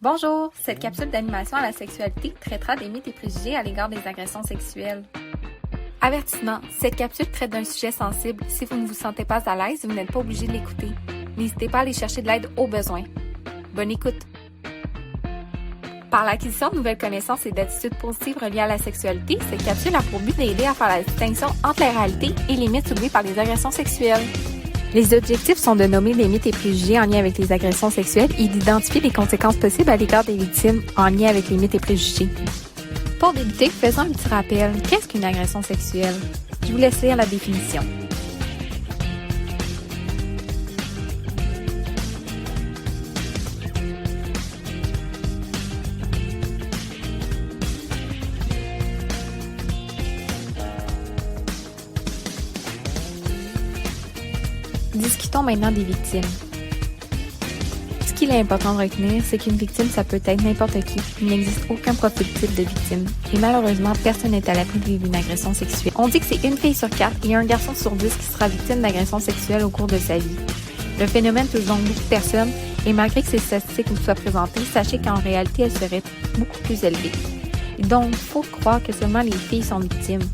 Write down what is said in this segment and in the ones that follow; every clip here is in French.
Bonjour! Cette capsule d'animation à la sexualité traitera des mythes et préjugés à l'égard des agressions sexuelles. Avertissement, cette capsule traite d'un sujet sensible. Si vous ne vous sentez pas à l'aise, vous n'êtes pas obligé de l'écouter. N'hésitez pas à aller chercher de l'aide au besoin. Bonne écoute! Par l'acquisition de nouvelles connaissances et d'attitudes positives reliées à la sexualité, cette capsule a pour but d'aider à faire la distinction entre la réalité et les mythes soulevés par les agressions sexuelles. Les objectifs sont de nommer les mythes et préjugés en lien avec les agressions sexuelles et d'identifier les conséquences possibles à l'égard des victimes en lien avec les mythes et préjugés. Pour débuter, faisons un petit rappel. Qu'est-ce qu'une agression sexuelle? Je vous laisse lire la définition. Discutons maintenant des victimes. Ce qu'il est important de retenir, c'est qu'une victime, ça peut être n'importe qui. Il n'existe aucun profil type de victime. Et malheureusement, personne n'est à l'abri de vivre une agression sexuelle. On dit que c'est une fille sur 4 et un garçon sur 10 qui sera victime d'agression sexuelle au cours de sa vie. Le phénomène touche donc beaucoup de personnes et malgré que ces statistiques nous soient présentées, sachez qu'en réalité, elles seraient beaucoup plus élevées. Et donc, il faut croire que seulement les filles sont victimes.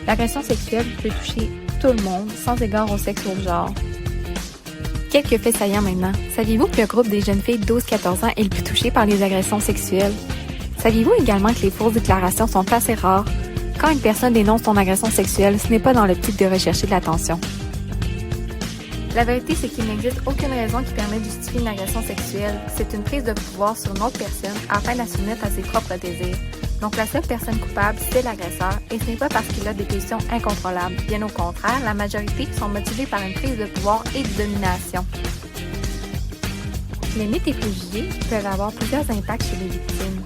L'agression sexuelle peut toucher tout le monde, sans égard au sexe ou au genre. Quelques faits saillants maintenant. Saviez-vous que le groupe des jeunes filles de 12-14 ans est le plus touché par les agressions sexuelles? Saviez-vous également que les fausses déclarations sont assez rares? Quand une personne dénonce son agression sexuelle, ce n'est pas dans l'optique de rechercher de l'attention. La vérité, c'est qu'il n'existe aucune raison qui permet de justifier une agression sexuelle. C'est une prise de pouvoir sur une autre personne afin de la soumettre à ses propres désirs. Donc la seule personne coupable, c'est l'agresseur, et ce n'est pas parce qu'il a des pulsions incontrôlables. Bien au contraire, la majorité sont motivées par une prise de pouvoir et de domination. Les mythes et préjugés peuvent avoir plusieurs impacts chez les victimes.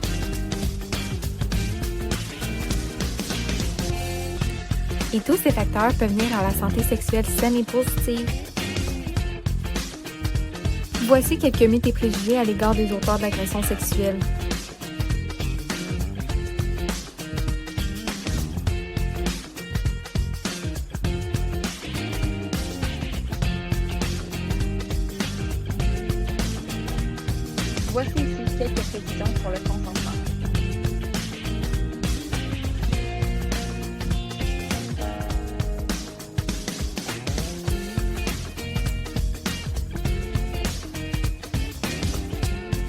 Et tous ces facteurs peuvent nuire à la santé sexuelle saine et positive. Voici quelques mythes et préjugés à l'égard des auteurs d'agressions sexuelles. Voici ici quelques précisions sur le consentement.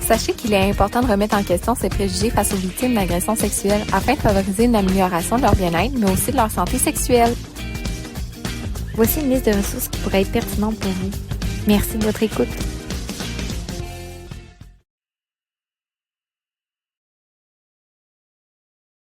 Sachez qu'il est important de remettre en question ces préjugés face aux victimes d'agressions sexuelles afin de favoriser une amélioration de leur bien-être, mais aussi de leur santé sexuelle. Voici une liste de ressources qui pourraient être pertinentes pour vous. Merci de votre écoute.